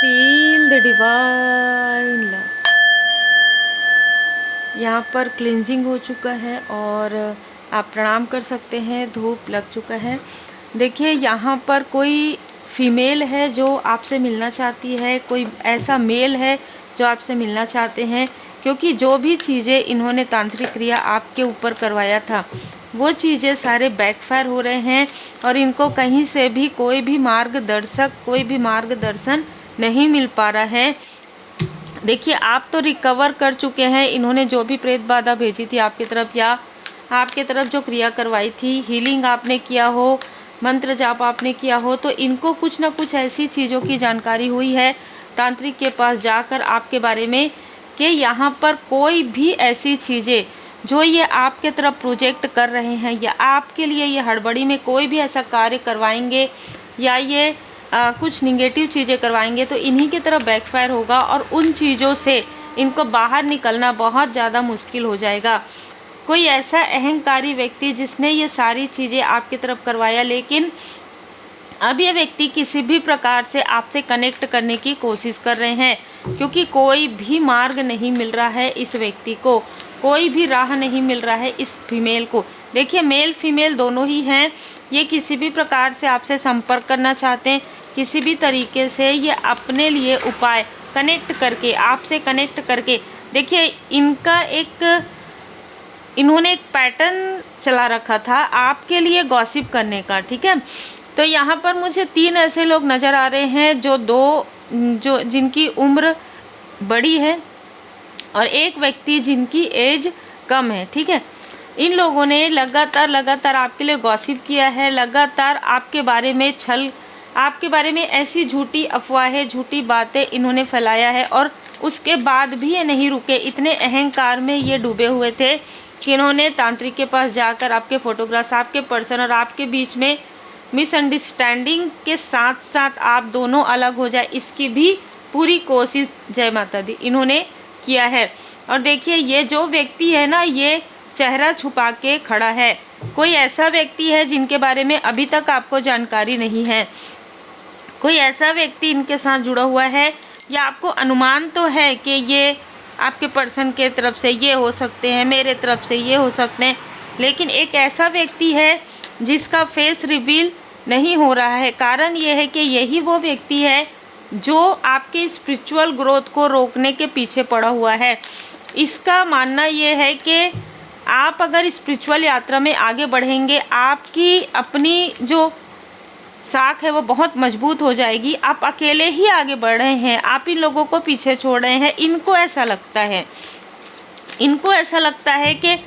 Feel the divine love. यहाँ पर cleansing हो चुका है और आप प्रणाम कर सकते हैं। धूप लग चुका है। देखिए यहाँ पर कोई फीमेल है जो आपसे मिलना चाहती है, कोई ऐसा मेल है जो आपसे मिलना चाहते हैं, क्योंकि जो भी चीज़ें इन्होंने तांत्रिक क्रिया आपके ऊपर करवाया था वो चीज़ें सारे बैकफायर हो रहे हैं और इनको कहीं से भी कोई भी मार्गदर्शन नहीं मिल पा रहा है। देखिए आप तो रिकवर कर चुके हैं। इन्होंने जो भी प्रेत बाधा भेजी थी आपकी तरफ या आपके तरफ जो क्रिया करवाई थी, हीलिंग आपने किया हो, मंत्र जाप आपने किया हो, तो इनको कुछ ना कुछ ऐसी चीज़ों की जानकारी हुई है तांत्रिक के पास जाकर आपके बारे में कि यहाँ पर कोई भी ऐसी चीज़ें जो ये आपके तरफ प्रोजेक्ट कर रहे हैं या आपके लिए ये हड़बड़ी में कोई भी ऐसा कार्य करवाएंगे या ये कुछ निगेटिव चीज़ें करवाएंगे तो इन्हीं की तरफ बैकफायर होगा और उन चीज़ों से इनको बाहर निकलना बहुत ज़्यादा मुश्किल हो जाएगा। कोई ऐसा अहंकारी व्यक्ति जिसने ये सारी चीज़ें आपकी तरफ करवाया, लेकिन अब ये व्यक्ति किसी भी प्रकार से आपसे कनेक्ट करने की कोशिश कर रहे हैं, क्योंकि कोई भी मार्ग नहीं मिल रहा है इस व्यक्ति को, कोई भी राह नहीं मिल रहा है इस फीमेल को। देखिए मेल फीमेल दोनों ही हैं। ये किसी भी प्रकार से आपसे संपर्क करना चाहते हैं, किसी भी तरीके से ये अपने लिए उपाय कनेक्ट करके आपसे कनेक्ट करके। देखिए इन्होंने एक पैटर्न चला रखा था आपके लिए गॉसिप करने का, ठीक है। तो यहाँ पर मुझे 3 ऐसे लोग नज़र आ रहे हैं जो जिनकी उम्र बड़ी है और एक व्यक्ति जिनकी एज कम है, ठीक है। इन लोगों ने लगातार आपके लिए गॉसिप किया है, लगातार आपके बारे में ऐसी झूठी अफवाहें, झूठी बातें इन्होंने फैलाया है और उसके बाद भी ये नहीं रुके। इतने अहंकार में ये डूबे हुए थे कि इन्होंने तांत्रिक के पास जाकर आपके फोटोग्राफ्स, आपके पर्सन और आपके बीच में मिसअंडरस्टैंडिंग के साथ साथ आप दोनों अलग हो जाए, इसकी भी पूरी कोशिश, जय माता दी, इन्होंने किया है। और देखिए ये जो व्यक्ति है ना, ये चेहरा छुपा के खड़ा है। कोई ऐसा व्यक्ति है जिनके बारे में अभी तक आपको जानकारी नहीं है। कोई ऐसा व्यक्ति इनके साथ जुड़ा हुआ है या आपको अनुमान तो है कि ये आपके पर्सन के तरफ से ये हो सकते हैं, मेरे तरफ से ये हो सकते हैं, लेकिन एक ऐसा व्यक्ति है जिसका फेस रिवील नहीं हो रहा है। कारण ये है कि यही वो व्यक्ति है जो आपके स्पिरिचुअल ग्रोथ को रोकने के पीछे पड़ा हुआ है। इसका मानना ये है कि आप अगर स्पिरिचुअल यात्रा में आगे बढ़ेंगे, आपकी अपनी जो साख है वो बहुत मजबूत हो जाएगी। आप अकेले ही आगे बढ़ रहे हैं, आप इन लोगों को पीछे छोड़ रहे हैं। इनको ऐसा लगता है कि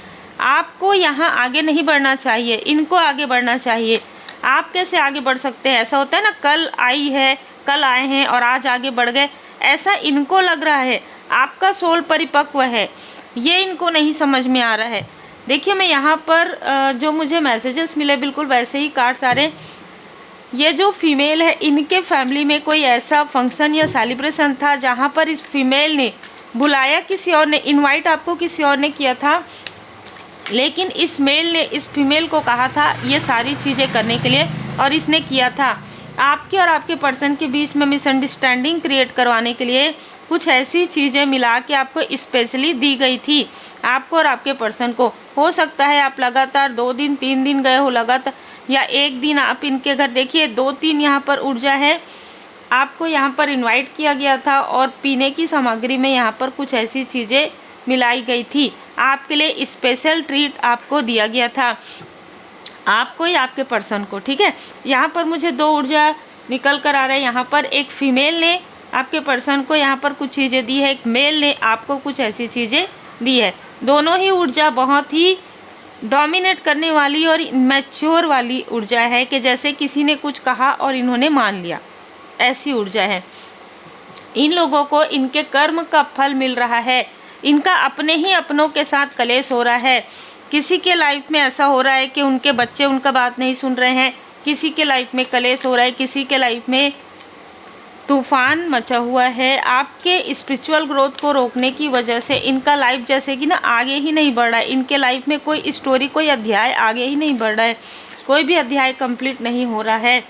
आपको यहाँ आगे नहीं बढ़ना चाहिए, इनको आगे बढ़ना चाहिए। आप कैसे आगे बढ़ सकते हैं? ऐसा होता है ना, कल आए हैं और आज आगे बढ़ गए, ऐसा इनको लग रहा है। आपका सोल परिपक्व है, ये इनको नहीं समझ में आ रहा है। देखिए मैं यहाँ पर जो मुझे मैसेजेस मिले बिल्कुल वैसे ही कार्ड्स आ रहे हैं। ये जो फीमेल है, इनके फैमिली में कोई ऐसा फंक्शन या सेलिब्रेशन था जहाँ पर इस फीमेल ने बुलाया, किसी और ने इनवाइट आपको किसी और ने किया था, लेकिन इस मेल ने इस फीमेल को कहा था ये सारी चीज़ें करने के लिए और इसने किया था। आपके और आपके पर्सन के बीच में मिसअंडरस्टैंडिंग क्रिएट करवाने के लिए कुछ ऐसी चीज़ें मिला के आपको स्पेशली दी गई थी, आपको और आपके पर्सन को। हो सकता है आप लगातार 2 दिन 3 दिन गए हो लगातार, या एक दिन आप इनके घर। देखिए 2-3 यहाँ पर ऊर्जा है। आपको यहाँ पर इनवाइट किया गया था और पीने की सामग्री में यहाँ पर कुछ ऐसी चीज़ें मिलाई गई थी, आपके लिए स्पेशल ट्रीट आपको दिया गया था, आपको या आपके पर्सन को, ठीक है। यहाँ पर मुझे 2 ऊर्जा निकल कर आ रहा है। यहाँ पर एक फीमेल ने आपके पर्सन को यहाँ पर कुछ चीज़ें दी है, एक मेल ने आपको कुछ ऐसी चीज़ें दी है। दोनों ही ऊर्जा बहुत ही डोमिनेट करने वाली और मैच्योर वाली ऊर्जा है कि जैसे किसी ने कुछ कहा और इन्होंने मान लिया, ऐसी ऊर्जा है। इन लोगों को इनके कर्म का फल मिल रहा है। इनका अपने ही अपनों के साथ कलेश हो रहा है। किसी के लाइफ में ऐसा हो रहा है कि उनके बच्चे उनका बात नहीं सुन रहे हैं, किसी के लाइफ में कलेश हो रहा है, किसी के लाइफ में तूफान मचा हुआ है। आपके स्पिरिचुअल ग्रोथ को रोकने की वजह से इनका लाइफ जैसे कि ना आगे ही नहीं बढ़ रहा है। इनके लाइफ में कोई स्टोरी, कोई अध्याय आगे ही नहीं बढ़ रहा है, कोई भी अध्याय कंप्लीट नहीं हो रहा है।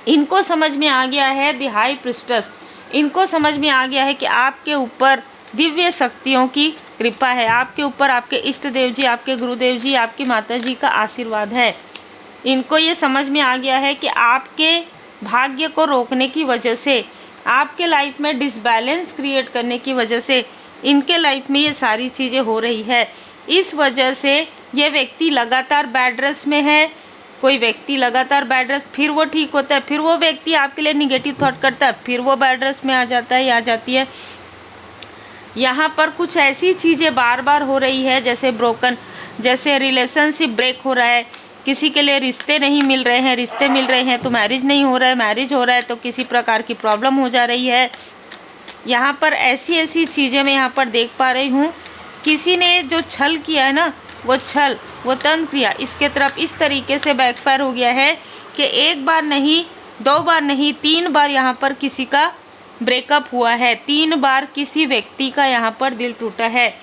इनको समझ में आ गया है द हाई प्रिस्टेस, इनको समझ में आ गया है कि आपके ऊपर दिव्य शक्तियों की कृपा है, आपके ऊपर आपके इष्ट देव जी, आपके गुरुदेव जी, आपकी माता जी का आशीर्वाद है। इनको ये समझ में आ गया है कि आपके भाग्य को रोकने की वजह से, आपके लाइफ में डिसबैलेंस क्रिएट करने की वजह से इनके लाइफ में ये सारी चीज़ें हो रही है। इस वजह से ये व्यक्ति लगातार बैड रस में है। कोई व्यक्ति लगातार बैड रस, फिर वो ठीक होता है, फिर वो व्यक्ति आपके लिए निगेटिव थॉट करता है, फिर वो बैड रस में आ जाता है या आ जाती है। यहाँ पर कुछ ऐसी चीज़ें बार बार हो रही है, जैसे ब्रोकन, जैसे रिलेशनशिप ब्रेक हो रहा है, किसी के लिए रिश्ते नहीं मिल रहे हैं, रिश्ते मिल रहे हैं तो मैरिज नहीं हो रहा है, मैरिज हो रहा है तो किसी प्रकार की प्रॉब्लम हो जा रही है। यहाँ पर ऐसी ऐसी चीज़ें मैं यहाँ पर देख पा रही हूँ। किसी ने जो छल किया है ना, वो छल, वो तंत्र क्रिया इसके तरफ इस तरीके से बैकफायर हो गया है कि एक बार नहीं, दो बार नहीं, 3 बार यहाँ पर किसी का ब्रेकअप हुआ है, 3 बार किसी व्यक्ति का यहाँ पर दिल टूटा है।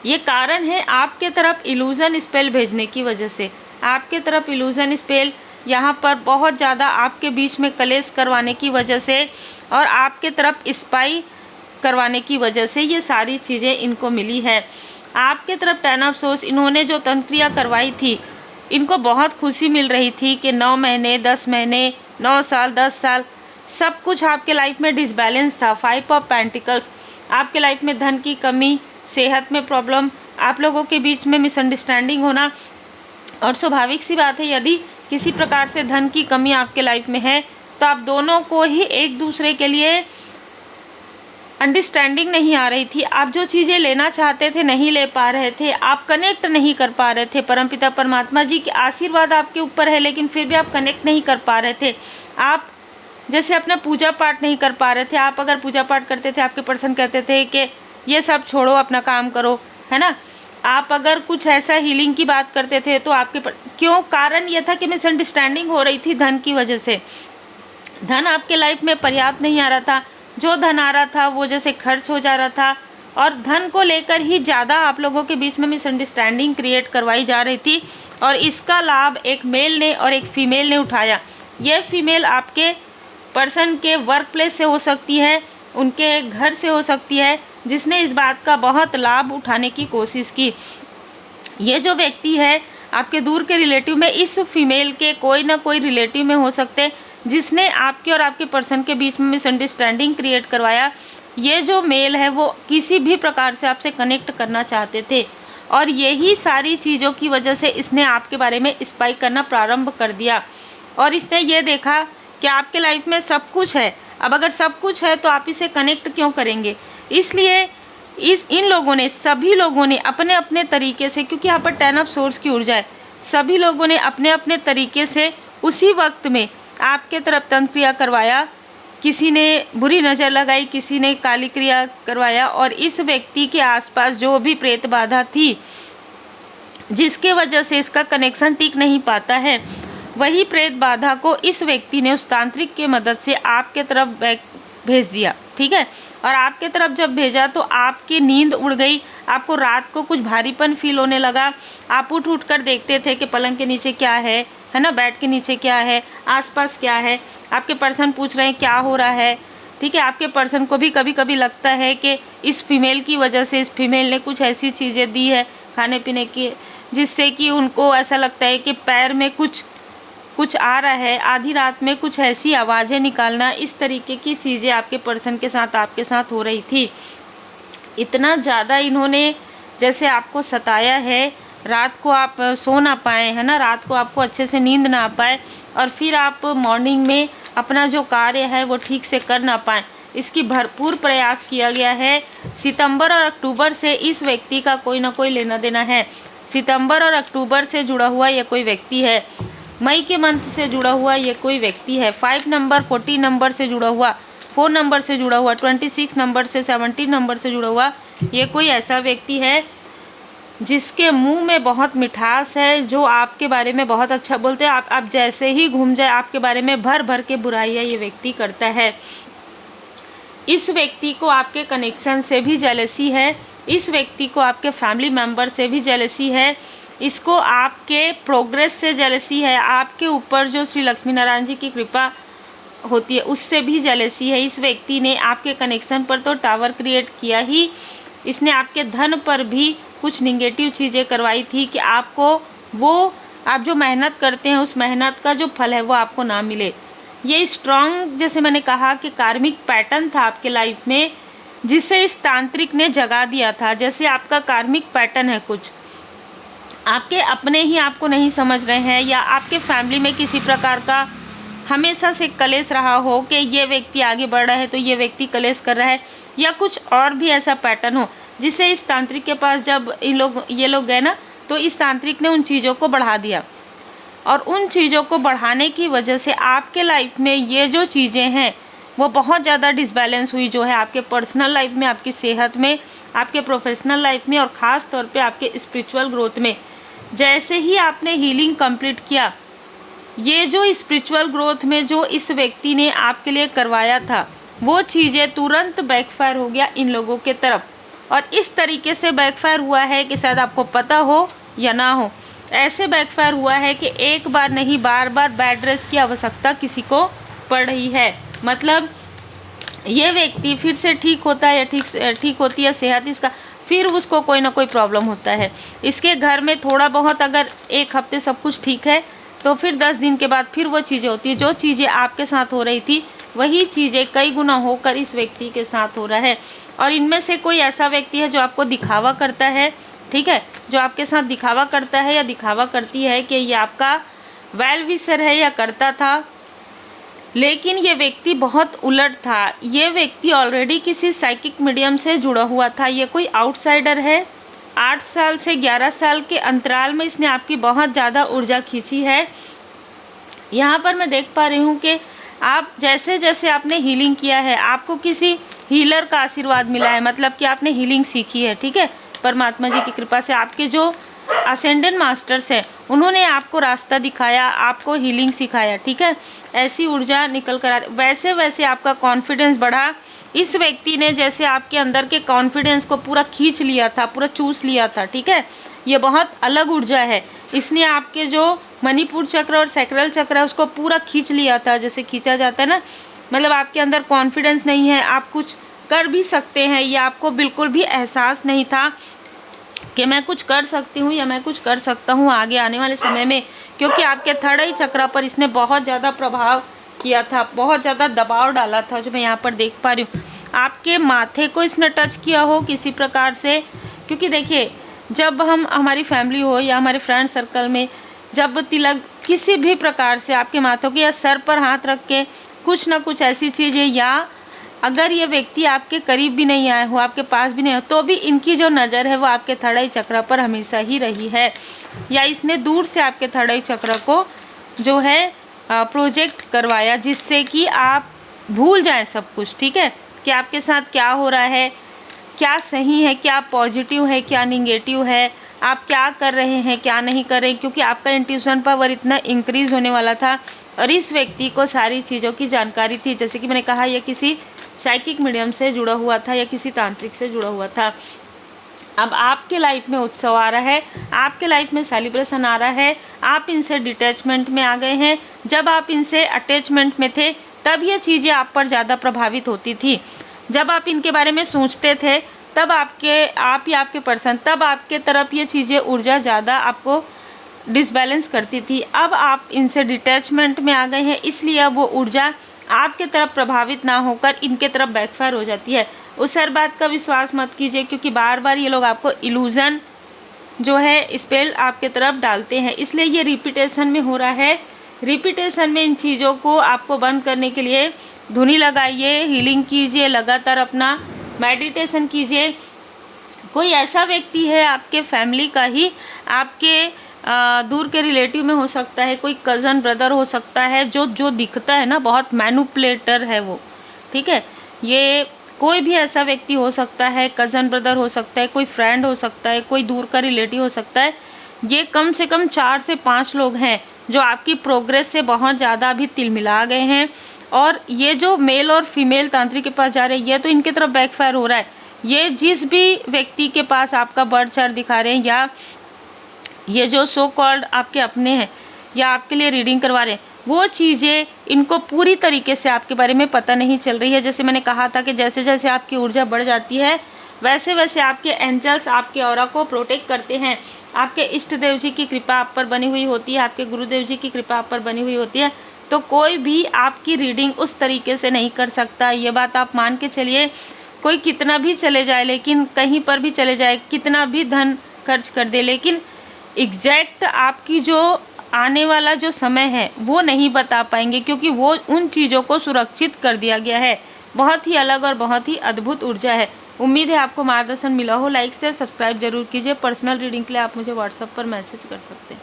ये कारण है आपके तरफ इल्यूज़न स्पेल भेजने की वजह से। आपके तरफ इल्यूज़न स्पेल यहाँ पर बहुत ज़्यादा आपके बीच में कलेश करवाने की वजह से और आपके तरफ स्पाई करवाने की वजह से ये सारी चीज़ें इनको मिली है। आपके तरफ 10 ऑफ सोर्स, इन्होंने जो तंत्र क्रिया करवाई थी, इनको बहुत खुशी मिल रही थी कि 9 महीने, 10 महीने, 9 साल, 10 साल, सब कुछ आपके लाइफ में डिसबैलेंस था। 5 ऑफ पेंटिकल्स, आपके लाइफ में धन की कमी, सेहत में प्रॉब्लम, आप लोगों के बीच में मिसअंडरस्टैंडिंग होना। और स्वाभाविक सी बात है, यदि किसी प्रकार से धन की कमी आपके लाइफ में है तो आप दोनों को ही एक दूसरे के लिए अंडरस्टैंडिंग नहीं आ रही थी। आप जो चीज़ें लेना चाहते थे नहीं ले पा रहे थे, आप कनेक्ट नहीं कर पा रहे थे। परमपिता परमात्मा जी के आशीर्वाद आपके ऊपर है, लेकिन फिर भी आप कनेक्ट नहीं कर पा रहे थे। आप जैसे अपना पूजा पाठ नहीं कर पा रहे थे। आप अगर पूजा पाठ करते थे, आपके पर्सन कहते थे कि ये सब छोड़ो, अपना काम करो, है ना। आप अगर कुछ ऐसा हीलिंग की बात करते थे तो आपके क्यों, कारण ये था कि मिसअंडरस्टैंडिंग हो रही थी धन की वजह से। धन आपके लाइफ में पर्याप्त नहीं आ रहा था, जो धन आ रहा था वो जैसे खर्च हो जा रहा था, और धन को लेकर ही ज़्यादा आप लोगों के बीच में मिसअंडरस्टैंडिंग क्रिएट करवाई जा रही थी। और इसका लाभ एक मेल ने और एक फीमेल ने उठाया। यह फीमेल आपके पर्सन के वर्क प्लेस से हो सकती है, उनके घर से हो सकती है, जिसने इस बात का बहुत लाभ उठाने की कोशिश की। ये जो व्यक्ति है आपके दूर के रिलेटिव में, इस फीमेल के कोई ना कोई रिलेटिव में हो सकते, जिसने आपके और आपके पर्सन के बीच में मिसअंडरस्टैंडिंग क्रिएट करवाया। ये जो मेल है वो किसी भी प्रकार से आपसे कनेक्ट करना चाहते थे, और यही सारी चीज़ों की वजह से इसने आपके बारे में स्पाई करना प्रारंभ कर दिया। और इसने ये देखा कि आपके लाइफ में सब कुछ है, अब अगर सब कुछ है तो आप इसे कनेक्ट क्यों करेंगे। इसलिए इन लोगों ने, सभी लोगों ने अपने अपने तरीके से, क्योंकि यहाँ पर 10 ऑफ सोर्स की ऊर्जा है, सभी लोगों ने अपने अपने तरीके से उसी वक्त में आपके तरफ तंत्र क्रिया करवाया। किसी ने बुरी नज़र लगाई, किसी ने काली क्रिया करवाया, और इस व्यक्ति के आसपास जो भी प्रेत बाधा थी, जिसके वजह से इसका कनेक्शन टिक नहीं पाता है, वही प्रेत बाधा को इस व्यक्ति ने उस तांत्रिक के मदद से आपके तरफ भेज दिया। ठीक है, और आपके तरफ जब भेजा तो आपकी नींद उड़ गई, आपको रात को कुछ भारीपन फील होने लगा। आप उठ कर देखते थे कि पलंग के नीचे क्या है ना, बेड के नीचे क्या है, आसपास क्या है। आपके पर्सन पूछ रहे हैं क्या हो रहा है। ठीक है, आपके पर्सन को भी कभी कभी लगता है कि इस फीमेल की वजह से, इस फीमेल ने कुछ ऐसी चीज़ें दी है खाने पीने की, जिससे कि उनको ऐसा लगता है कि पैर में कुछ आ रहा है। आधी रात में कुछ ऐसी आवाज़ें निकालना, इस तरीके की चीज़ें आपके पर्सन के साथ, आपके साथ हो रही थी। इतना ज़्यादा इन्होंने जैसे आपको सताया है, रात को आप सो ना पाए, है ना, रात को आपको अच्छे से नींद ना आ पाए, और फिर आप मॉर्निंग में अपना जो कार्य है वो ठीक से कर ना पाएँ। इसकी भरपूर प्रयास किया गया है। सितंबर और अक्टूबर से इस व्यक्ति का कोई ना कोई लेना देना है। सितंबर और अक्टूबर से जुड़ा हुआ ये कोई व्यक्ति है, मई के मंथ से जुड़ा हुआ ये कोई व्यक्ति है, 5 नंबर 40 नंबर से जुड़ा हुआ, 4 नंबर से जुड़ा हुआ, 26 नंबर से 17 नंबर से जुड़ा हुआ ये कोई ऐसा व्यक्ति है जिसके मुंह में बहुत मिठास है, जो आपके बारे में बहुत अच्छा बोलते हैं। आप जैसे ही घूम जाए आपके बारे में भर भर के बुराइयाँ ये व्यक्ति करता है। इस व्यक्ति को आपके कनेक्शन से भी जेलसी है, इस व्यक्ति को आपके फैमिली मेम्बर से भी जेलसी है, इसको आपके प्रोग्रेस से जेलसी है। आपके ऊपर जो श्री लक्ष्मी नारायण जी की कृपा होती है उससे भी जेलेसी है। इस व्यक्ति ने आपके कनेक्शन पर तो टावर क्रिएट किया ही, इसने आपके धन पर भी कुछ निगेटिव चीज़ें करवाई थी कि आपको वो आप जो मेहनत करते हैं उस मेहनत का जो फल है वो आपको ना मिले। ये स्ट्रॉन्ग, जैसे मैंने कहा कि कार्मिक पैटर्न था आपके लाइफ में, जिसे इस तांत्रिक ने जगा दिया था। जैसे आपका कार्मिक पैटर्न है, कुछ आपके अपने ही आपको नहीं समझ रहे हैं, या आपके फैमिली में किसी प्रकार का हमेशा से कलेश रहा हो कि ये व्यक्ति आगे बढ़ रहा है तो ये व्यक्ति कलेश कर रहा है, या कुछ और भी ऐसा पैटर्न हो जिससे इस तांत्रिक के पास जब ये लोग गए ना, तो इस तांत्रिक ने उन चीज़ों को बढ़ा दिया। और उन चीज़ों को बढ़ाने की वजह से आपके लाइफ में ये जो चीज़ें हैं वो बहुत ज़्यादा डिसबैलेंस हुई, जो है आपके पर्सनल लाइफ में, आपकी सेहत में, आपके प्रोफेशनल लाइफ में, और ख़ास तौर पे आपके स्पिरिचुअल ग्रोथ में। जैसे ही आपने हीलिंग कंप्लीट किया, ये जो स्पिरिचुअल ग्रोथ में जो इस व्यक्ति ने आपके लिए करवाया था वो चीज़ें तुरंत बैकफायर हो गया इन लोगों के तरफ। और इस तरीके से बैकफायर हुआ है कि शायद आपको पता हो या ना हो, ऐसे बैकफायर हुआ है कि एक बार नहीं बार बार बेड रेस्ट की आवश्यकता किसी को पड़ रही है। मतलब ये व्यक्ति फिर से ठीक होता है या ठीक होती है सेहत इसका, फिर उसको कोई ना कोई प्रॉब्लम होता है। इसके घर में थोड़ा बहुत अगर एक हफ्ते सब कुछ ठीक है तो फिर 10 दिन के बाद फिर वो चीज़ें होती है। जो चीज़ें आपके साथ हो रही थी वही चीज़ें कई गुना होकर इस व्यक्ति के साथ हो रहा है। और इनमें से कोई ऐसा व्यक्ति है जो आपको दिखावा करता है, ठीक है, जो आपके साथ दिखावा करता है या दिखावा करती है कि ये आपका वेल विशर है या करता था, लेकिन ये व्यक्ति बहुत उलट था। ये व्यक्ति ऑलरेडी किसी साइकिक मीडियम से जुड़ा हुआ था। ये कोई आउटसाइडर है। 8 साल से 11 साल के अंतराल में इसने आपकी बहुत ज़्यादा ऊर्जा खींची है। यहाँ पर मैं देख पा रही हूँ कि आप जैसे जैसे आपने हीलिंग किया है, आपको किसी हीलर का आशीर्वाद मिला है, मतलब कि आपने हीलिंग सीखी है, ठीक है, परमात्मा जी की कृपा से। आपके जो असेंडेंट मास्टर्स हैं उन्होंने आपको रास्ता दिखाया, आपको हीलिंग सिखाया, ठीक है। ऐसी ऊर्जा निकल कर वैसे वैसे आपका कॉन्फिडेंस बढ़ा। इस व्यक्ति ने जैसे आपके अंदर के कॉन्फिडेंस को पूरा खींच लिया था, पूरा चूस लिया था, ठीक है। ये बहुत अलग ऊर्जा है। इसने आपके जो मणिपुर चक्र और सैक्रल चक्र है उसको पूरा खींच लिया था, जैसे खींचा जाता है ना। मतलब आपके अंदर कॉन्फिडेंस नहीं है, आप कुछ कर भी सकते हैं, ये आपको बिल्कुल भी एहसास नहीं था कि मैं कुछ कर सकती हूँ या मैं कुछ कर सकता हूँ आगे आने वाले समय में, क्योंकि आपके थर्ड आई चक्र पर इसने बहुत ज़्यादा प्रभाव किया था, बहुत ज़्यादा दबाव डाला था, जो मैं यहाँ पर देख पा रही हूँ। आपके माथे को इसने टच किया हो किसी प्रकार से, क्योंकि देखिए जब हम हमारी फैमिली हो या हमारे फ्रेंड सर्कल में जब तिलक किसी भी प्रकार से आपके माथों के या सर पर हाथ रख के कुछ ना कुछ ऐसी चीज़ें, या अगर ये व्यक्ति आपके करीब भी नहीं आए हो, आपके पास भी नहीं हो, तो भी इनकी जो नज़र है वो आपके थर्ड आई चक्र पर हमेशा ही रही है, या इसने दूर से आपके थर्ड आई चक्र को जो है प्रोजेक्ट करवाया, जिससे कि आप भूल जाएं सब कुछ, ठीक है, कि आपके साथ क्या हो रहा है, क्या सही है, क्या पॉजिटिव है, क्या निगेटिव है, आप क्या कर रहे हैं, क्या नहीं कर रहे, क्योंकि आपका इंट्यूशन पावर इतना इंक्रीज़ होने वाला था। और इस व्यक्ति को सारी चीज़ों की जानकारी थी, जैसे कि मैंने कहा, यह किसी साइकिक मीडियम से जुड़ा हुआ था या किसी तांत्रिक से जुड़ा हुआ था। अब आपके लाइफ में उत्सव आ रहा है, आपके लाइफ में सेलिब्रेशन आ रहा है, आप इनसे डिटैचमेंट में आ गए हैं। जब आप इनसे अटैचमेंट में थे तब ये चीज़ें आप पर ज़्यादा प्रभावित होती थी। जब आप इनके बारे में सोचते थे तब आप या आपके पर्सन, तब आपके तरफ ये चीज़ें ऊर्जा ज़्यादा आपको डिसबैलेंस करती थी। अब आप इनसे डिटैचमेंट में आ गए हैं, इसलिए अब वो ऊर्जा आपके तरफ प्रभावित ना होकर इनके तरफ बैकफायर हो जाती है। उस हर बात का विश्वास मत कीजिए, क्योंकि बार बार ये लोग आपको इल्यूज़न जो है स्पेल आपके तरफ डालते हैं, इसलिए ये रिपीटेशन में हो रहा है। रिपीटेशन में इन चीज़ों को आपको बंद करने के लिए धुनी लगाइए, हीलिंग कीजिए, लगातार अपना मेडिटेशन कीजिए। कोई ऐसा व्यक्ति है आपके फैमिली का ही, आपके दूर के रिलेटिव में हो सकता है, कोई कज़न ब्रदर हो सकता है, जो दिखता है ना बहुत मैनिपुलेटर है वो, ठीक है। ये कोई भी ऐसा व्यक्ति हो सकता है, कज़न ब्रदर हो सकता है, कोई फ्रेंड हो सकता है, कोई दूर का रिलेटिव हो सकता है। ये कम से कम 4 से 5 लोग हैं जो आपकी प्रोग्रेस से बहुत ज़्यादा अभी तिलमिला गए हैं। और ये जो मेल और फीमेल तांत्रिक के पास जा रहे हैं, ये तो इनके तरफ बैकफायर हो रहा है। ये जिस भी व्यक्ति के पास आपका बर्थ चार्ट दिखा रहे हैं, या ये जो सो कॉल्ड आपके अपने हैं या आपके लिए रीडिंग करवा रहे हैं, वो चीज़ें इनको पूरी तरीके से आपके बारे में पता नहीं चल रही है। जैसे मैंने कहा था कि जैसे जैसे आपकी ऊर्जा बढ़ जाती है वैसे वैसे आपके एंजल्स आपके ऑरा को प्रोटेक्ट करते हैं। आपके इष्ट देव जी की कृपा आप पर बनी हुई होती है, आपके गुरुदेव जी की कृपा आप पर बनी हुई होती है। तो कोई भी आपकी रीडिंग उस तरीके से नहीं कर सकता, ये बात आप मान के चलिए। कोई कितना भी चले जाए, लेकिन कहीं पर भी चले जाए, कितना भी धन खर्च कर दे, लेकिन एग्जैक्ट आपकी जो आने वाला जो समय है वो नहीं बता पाएंगे, क्योंकि वो उन चीज़ों को सुरक्षित कर दिया गया है। बहुत ही अलग और बहुत ही अद्भुत ऊर्जा है। उम्मीद है आपको मार्गदर्शन मिला हो। लाइक शेयर सब्सक्राइब जरूर कीजिए। पर्सनल रीडिंग के लिए आप मुझे व्हाट्सएप पर मैसेज कर सकते हैं।